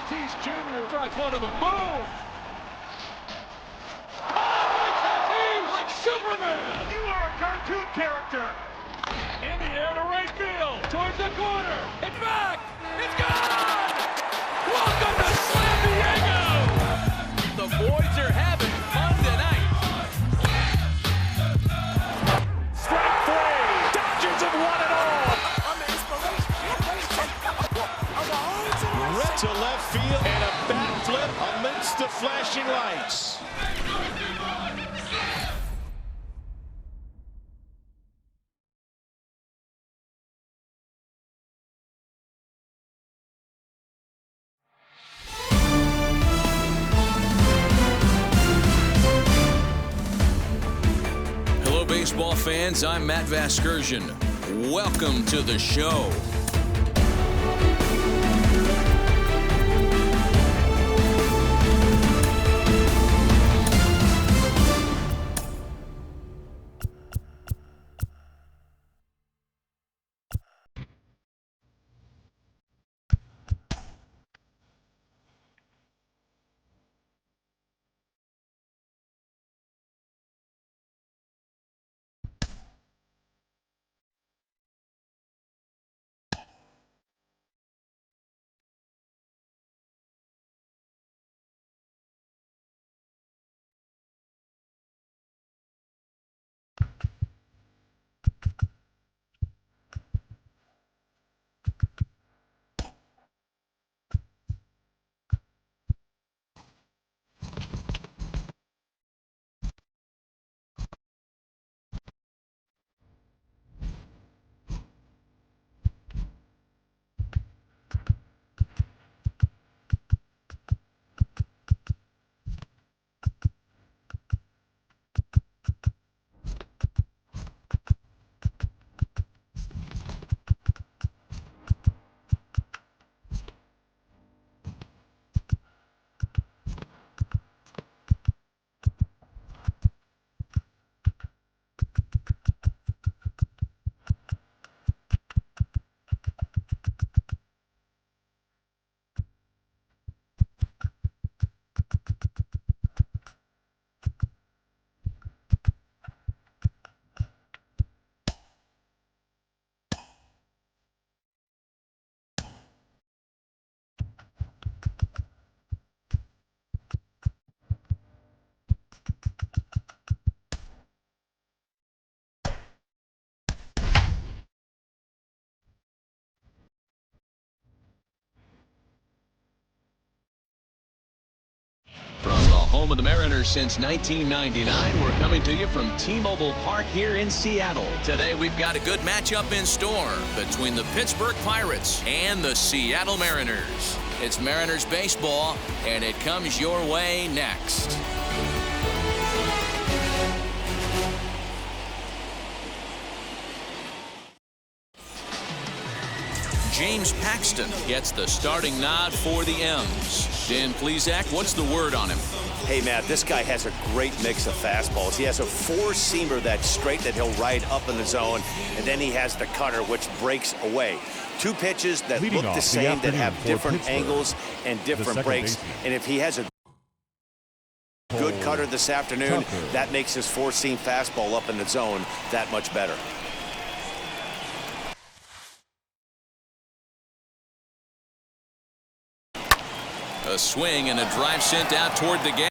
Tatis Jr. strikes one to the moon. Oh, Tatis like Superman. You are a cartoon character. In the air to right field, towards the corner. It's back. It's gone. Welcome to San Diego. The boys are having fun tonight. Strike three. Dodgers have won it all. Right to left field and a bat flip amidst the flashing lights. Hello, baseball fans. I'm Matt Vasgersian. Welcome to the show. From the home of the Mariners since 1999, we're coming to you from T-Mobile Park here in Seattle. Today, we've got a good matchup in store between the Pittsburgh Pirates and the Seattle Mariners. It's Mariners baseball, and it comes your way next. James Paxton gets the starting nod for the M's. Dan Plesac, what's the word on him? Hey, Matt, this guy has a great mix of fastballs. He has a four-seamer that's straight that he'll ride up in the zone, and then he has the cutter, which breaks away. Two pitches that look the same, that have different angles and different breaks. And if he has a good cutter this afternoon, that makes his four-seam fastball up in the zone that much better. A swing and a drive sent out toward the gap.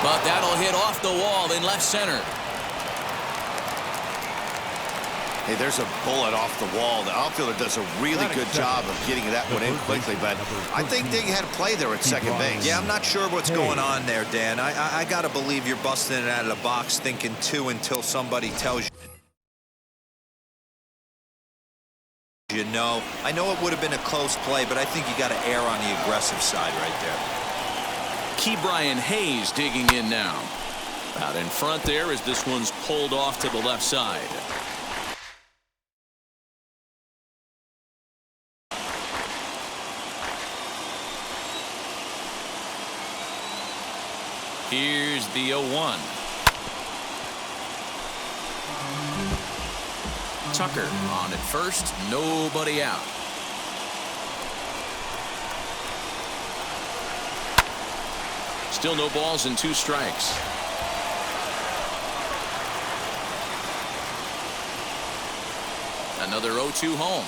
But that'll hit off the wall in left center. Hey, there's a bullet off the wall. The outfielder does a really good job of getting that one in quickly, but I think they had a play there at second base. Yeah, I'm not sure what's going on there, Dan. I got to believe you're busting it out of the box thinking two until somebody tells you no. I know it would have been a close play, but I think you got to err on the aggressive side right there. Ke'Bryan Hayes digging in now. Out in front there as this one's pulled off to the left side. Here's the 0-1. Tucker on at first, nobody out. Still no balls and 2 strikes. Another 0-2 home.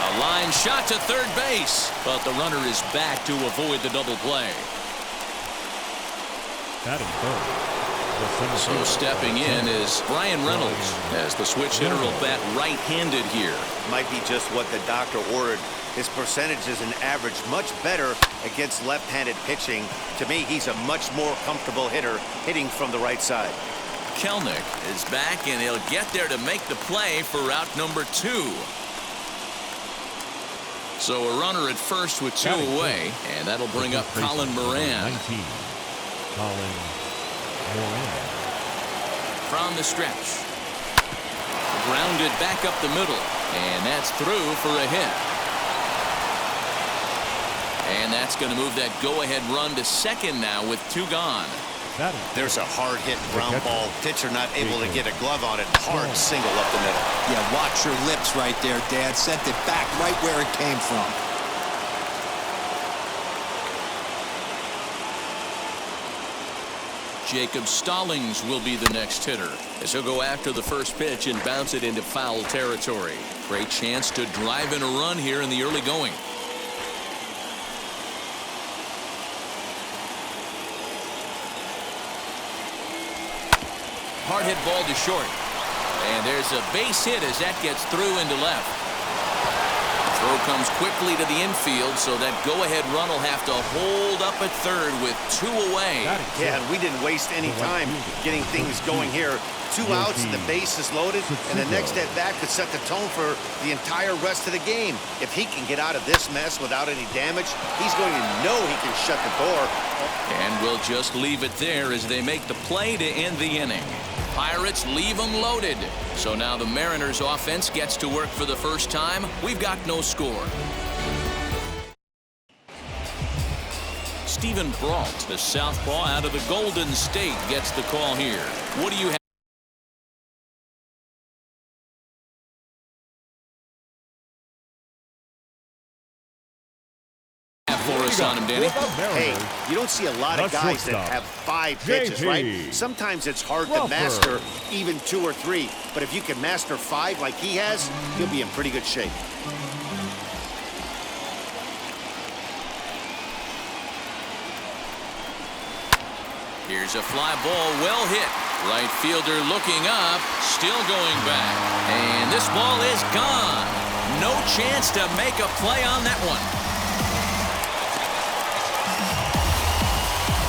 A line shot to third base, but the runner is back to avoid the double play. Batting third. So stepping in is Brian Reynolds, as the switch hitter will bat right-handed here. Might be just what the doctor ordered. His percentages and average much better against left-handed pitching. To me, he's a much more comfortable hitter hitting from the right side. Kelnick is back, and he'll get there to make the play for route number 2. So a runner at first with 2 away, and that'll bring up Colin Moran. 19. Colin Moran. From the stretch. Grounded back up the middle, and that's through for a hit. And that's going to move that go-ahead run to second now with 2 gone. There's a hard hit ground ball. Pitcher not able to get a glove on it. Hard single up the middle. Yeah, watch your lips right there, Dad. Sent it back right where it came from. Jacob Stallings will be the next hitter, as he'll go after the first pitch and bounce it into foul territory. Great chance to drive in a run here in the early going. Hard hit ball to short. And there's a base hit as that gets through into left. Throw comes quickly to the infield, so that go-ahead run will have to hold up at third with 2 away. Yeah, and we didn't waste any time getting things going here. 2 outs, the base is loaded, and the next at bat could set the tone for the entire rest of the game. If he can get out of this mess without any damage, he's going to know he can shut the door. And we'll just leave it there as they make the play to end the inning. Pirates leave them loaded. So now the Mariners offense gets to work for the first time. We've got no score. Stephen Brault, the southpaw out of the Golden State, gets the call here. What do you have for us on him, Danny? Hey, you don't see a lot of guys that have 5 pitches, right? Sometimes it's hard to master even 2 or 3, but if you can master 5 like he has, you'll be in pretty good shape. Here's a fly ball, well hit. Right fielder looking up, still going back. And this ball is gone. No chance to make a play on that one.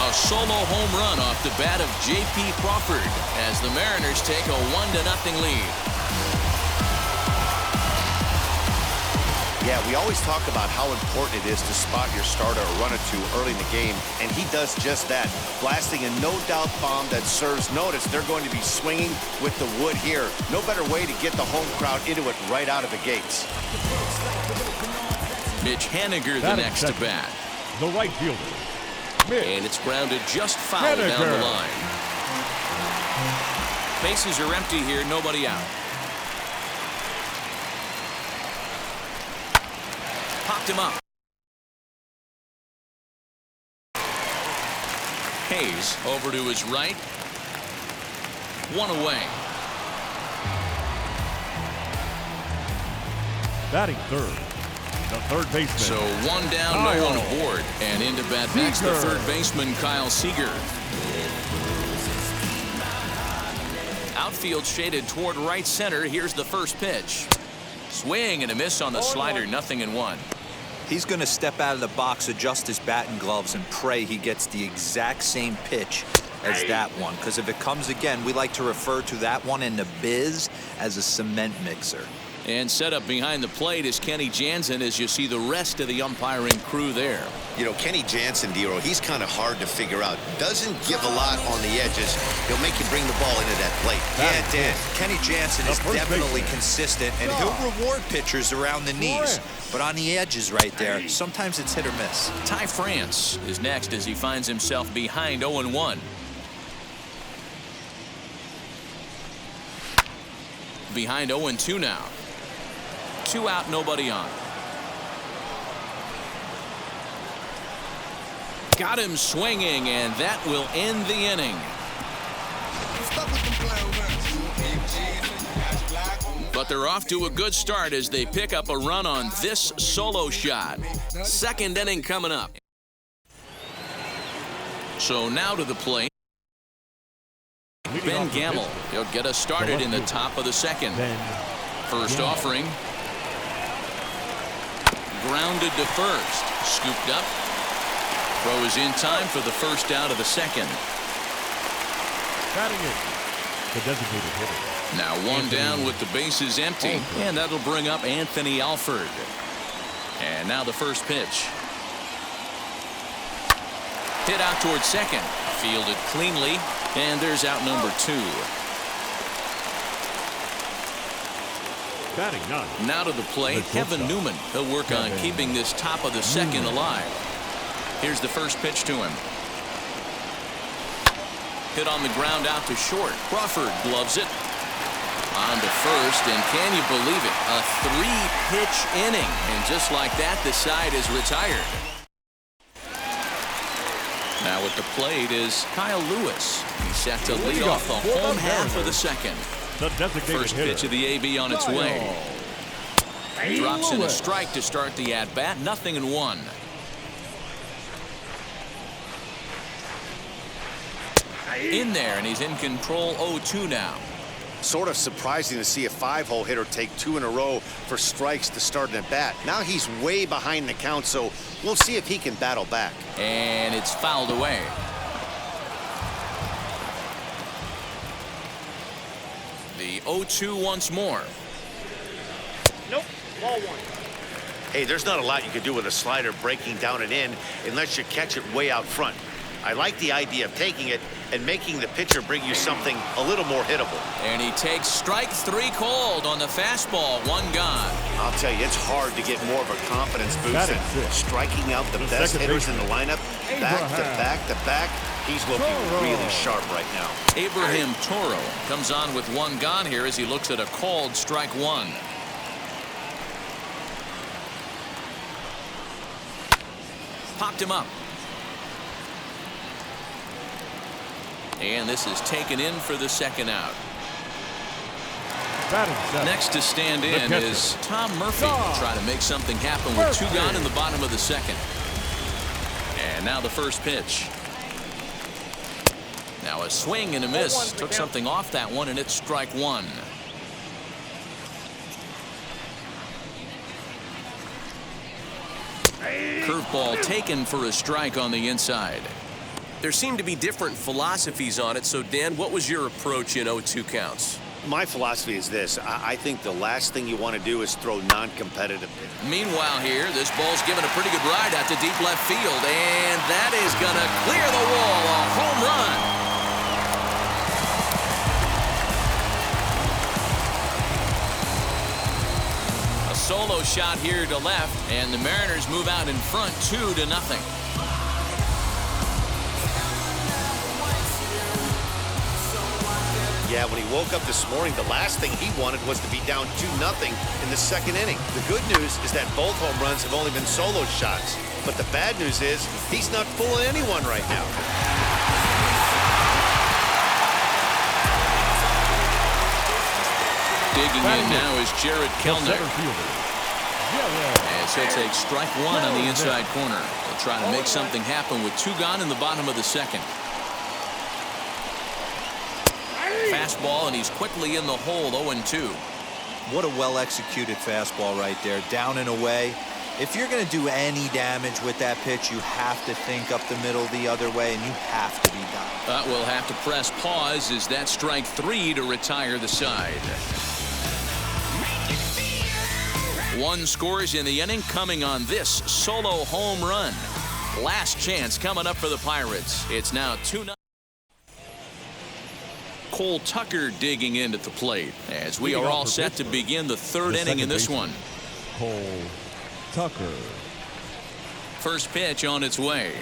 A solo home run off the bat of J.P. Crawford as the Mariners take a 1-0 lead. Yeah, we always talk about how important it is to spot your starter or run it to early in the game, and he does just that, blasting a no-doubt bomb that serves notice. They're going to be swinging with the wood here. No better way to get the home crowd into it right out of the gates. Mitch Haniger the next to bat. The right fielder. And it's grounded just foul down the line. Bases are empty here, nobody out. Popped him up. Hayes over to his right. 1 away. Batting third. The third baseman. So 1 down, no one aboard. And into bat next, the third baseman, Kyle Seager. Outfield shaded toward right center. Here's the first pitch. Swing and a miss on the slider, 0-1. He's going to step out of the box, adjust his bat and gloves, and pray he gets the exact same pitch as that one. Because if it comes again, we like to refer to that one in the biz as a cement mixer. And set up behind the plate is Kenny Jansen as you see the rest of the umpiring crew there. You know, Kenny Jansen, Dero, he's kind of hard to figure out. Doesn't give a lot on the edges. He'll make you bring the ball into that plate. Yeah, Dan. Kenny Jansen is definitely consistent, and he'll reward pitchers around the knees. But on the edges right there, sometimes it's hit or miss. Ty France is next as he finds himself behind 0-1. Behind 0-2 now. 2 out, nobody on. Got him swinging, and that will end the inning. But they're off to a good start as they pick up a run on this solo shot. Second inning coming up. So now to the plate. Ben Gamble. He'll get us started in the top of the second. First offering. Grounded to first. Scooped up. Throw is in time for the first out of the second. Batting it, the designated hitter. Now one down with the bases empty. And that'll bring up Anthony Alford. And now the first pitch. Hit out towards second. Fielded cleanly. And there's out number 2. Batting none. Now to the plate, Kevin Newman. He'll work on keeping this top of the second alive. Here's the first pitch to him. Hit on the ground out to short. Crawford gloves it. On to first, and can you believe it? A 3-pitch inning. And just like that, the side is retired. Now at the plate is Kyle Lewis. He's set to lead off the home half of the second. First pitch of the AB on its way. Drops in a strike to start the at-bat. 0-1. In there, and he's in control. 0-2 now. Sort of surprising to see a 5-hole hitter take 2 in a row for strikes to start an at-bat. Now he's way behind the count, so we'll see if he can battle back. And it's fouled away. The 0-2 once more. Nope, ball 1. Hey, there's not a lot you can do with a slider breaking down and in unless you catch it way out front. I like the idea of taking it and making the pitcher bring you something a little more hittable. And he takes strike 3 called on the fastball. 1 gone. I'll tell you, it's hard to get more of a confidence boost than striking out the best hitters in the lineup. Back to back to back. He's looking really sharp right now. Abraham Toro comes on with 1 gone here as he looks at a called strike 1. Popped him up. And this is taken in for the second out. Next to stand in is Tom Murphy. Try to make something happen with 2 gone in the bottom of the second. And now the first pitch. Now a swing and a miss. Took something off that one, and it's strike 1. Curveball taken for a strike on the inside. There seem to be different philosophies on it. So, Dan, what was your approach in 0-2 counts? My philosophy is this. I think the last thing you want to do is throw non-competitive. Meanwhile here, this ball's given a pretty good ride out to deep left field. And that is going to clear the wall. A home run. A solo shot here to left. And the Mariners move out in front 2-0. Yeah, when he woke up this morning, the last thing he wanted was to be down 2-0 in the second inning. The good news is that both home runs have only been solo shots. But the bad news is he's not fooling anyone right now. Digging in now is Jared Kellner. As he'll take strike 1 on the inside corner. They'll try to make something happen with 2 gone in the bottom of the second. Fastball, and he's quickly in the hole. 0-2. What a well-executed fastball right there. Down and away. If you're going to do any damage with that pitch, you have to think up the middle the other way, and you have to be done. We'll have to press pause as that strike 3 to retire the side. One scores in the inning coming on this solo home run. Last chance coming up for the Pirates. It's now 2-0. Cole Tucker digging in at the plate as we are all set to begin the third inning in this one. Cole Tucker. First pitch on its way.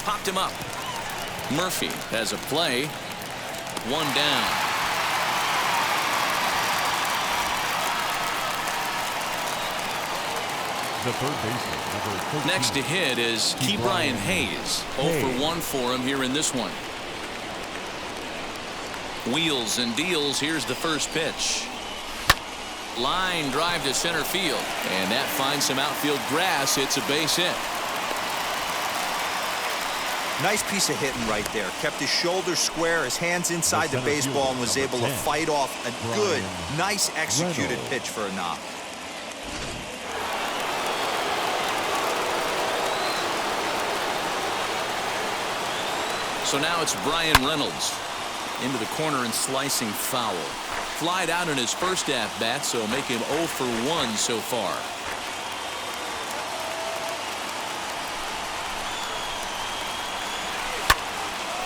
Popped him up. Murphy has a play. One down. The third baseman, number 13. Next to hit is Ke'Bryan Hayes. 0 for 1 for him here in this one. Wheels and deals. Here's the first pitch. Line drive to center field. And that finds some outfield grass. It's a base hit. Nice piece of hitting right there. Kept his shoulders square, his hands inside the baseball, and was able to fight off a good, nice executed pitch for a knock. So now it's Brian Reynolds into the corner and slicing foul. Flied out in his first at-bat, so make him 0 for 1 so far.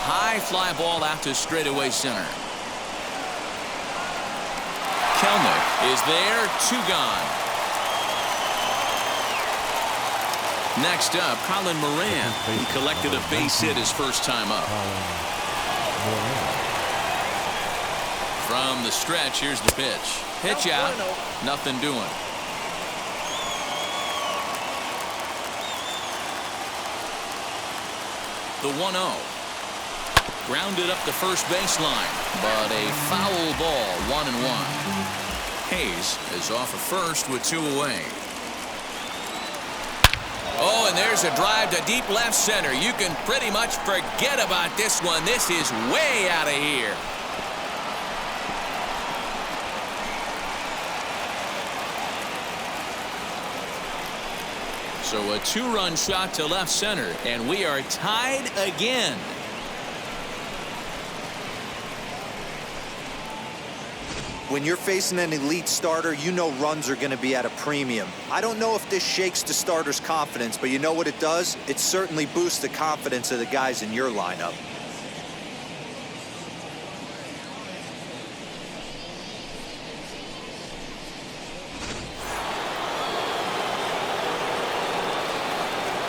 High fly ball out to straightaway center. Kelnick is there, 2 gone. Next up, Colin Moran. He collected a base hit his first time up. From the stretch, here's the pitch. Pitch out, nothing doing. The 1-0. Grounded up the first baseline, but a foul ball, 1-1. Hayes is off of first with 2 away. Oh, and there's a drive to deep left center. You can pretty much forget about this one. This is way out of here. So a 2-run shot to left center, and we are tied again. When you're facing an elite starter, you know runs are going to be at a premium. I don't know if this shakes the starter's confidence, but you know what it does? It certainly boosts the confidence of the guys in your lineup.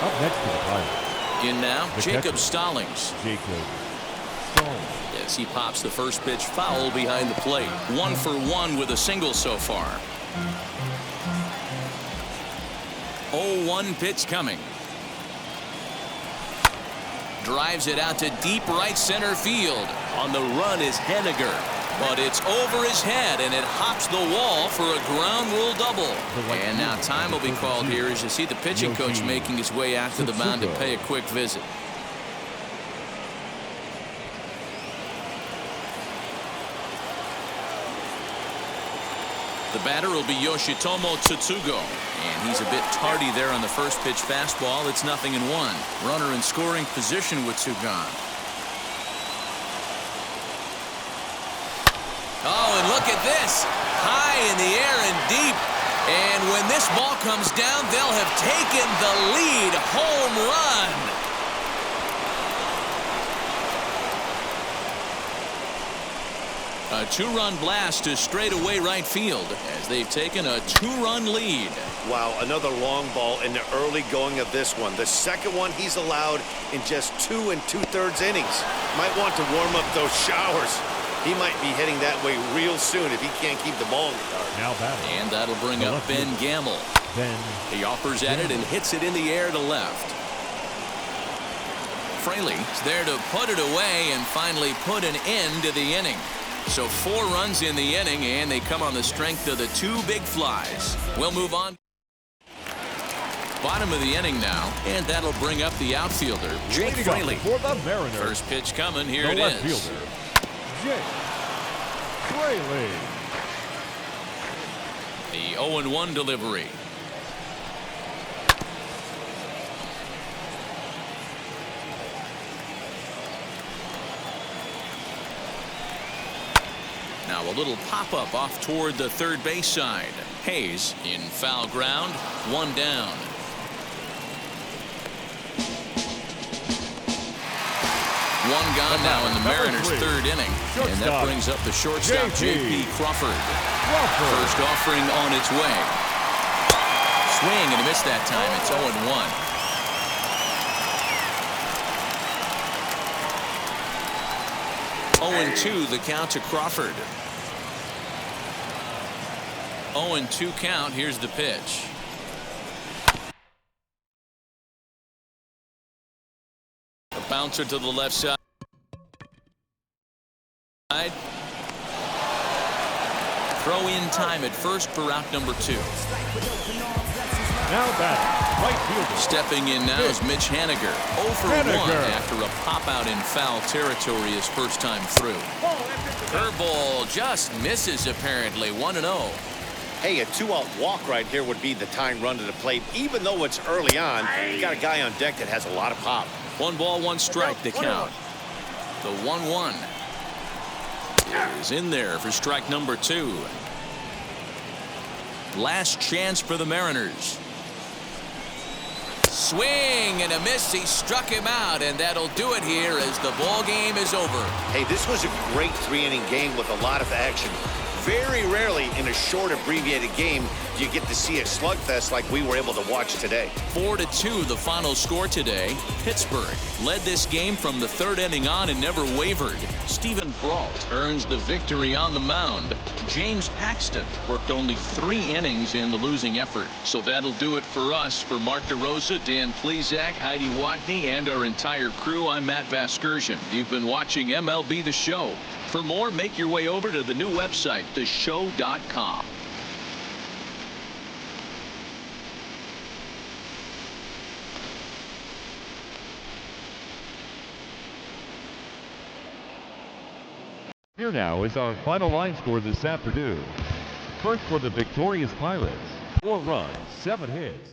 Up next to the Pirates. In now, The Jacob catcher. Stallings. Jacob Stallings. As he pops the first pitch foul behind the plate. 1 for 1 with a single so far. 0-1 pitch coming. Drives it out to deep right center field. On the run is Henniger. But it's over his head, and it hops the wall for a ground rule double. And now time will be called here as you see the pitching coach making his way out to the mound to pay a quick visit. The batter will be Yoshitomo Tsutsugo, and he's a bit tardy there on the first pitch fastball. It's 0-1. Runner in scoring position with 2 gone. Oh, and look at this. High in the air and deep. And when this ball comes down, they'll have taken the lead. Home run. A 2-run blast to straightaway right field as they've taken a 2-run lead. Wow, another long ball in the early going of this one. The second one he's allowed in just 2 2/3 innings. Might want to warm up those showers. He might be heading that way real soon if he can't keep the ball in the yard. Now batting. And that'll bring up Ben Gamble. He offers at it and hits it in the air to left. Fraley's there to put it away and finally put an end to the inning. So 4 runs in the inning, and they come on the strength of the 2 big flies. We'll move on. Bottom of the inning now, and that'll bring up the outfielder, Jake Fraley. For the Mariners. First pitch coming. Here the it left is. fielder, Jake Fraley. The 0-1 delivery. Now Now a little pop-up off toward the third base side. Hayes in foul ground, 1 down. One gone now in the Mariners' third inning. And that brings up the shortstop, J.P. Crawford. First offering on its way. Swing and a miss that time. It's 0-1. 0-2 the count to Crawford. 0-2 count. Here's the pitch. A bouncer to the left side. Throw in time at first for out number 2. Now back, right fielder. Stepping in now is Mitch Haniger. 0 for 1 after a pop out in foul territory his first time through. Curveball just misses apparently. 1-0. Hey, a 2-out walk right here would be the tying run to the plate. Even though it's early on, you got a guy on deck that has a lot of pop. 1 ball, 1 strike to count. The 1-1 is in there for strike number 2. Last chance for the Mariners. Swing and a miss. He struck him out, and that'll do it here as the ball game is over. Hey, this was a great 3-inning game with a lot of action. Very rarely in a short, abbreviated game do you get to see a slugfest like we were able to watch today. 4-2 the final score today. Pittsburgh led this game from the third inning on and never wavered. Stephen Brault earns the victory on the mound. James Paxton worked only 3 innings in the losing effort. So that'll do it for us. For Mark DeRosa, Dan Plesac, Heidi Watney, and our entire crew, I'm Matt Vasgersian. You've been watching MLB The Show. For more, make your way over to the new website, theshow.com. Here now is our final line score this afternoon. First for the victorious Pirates, 4 runs, 7 hits.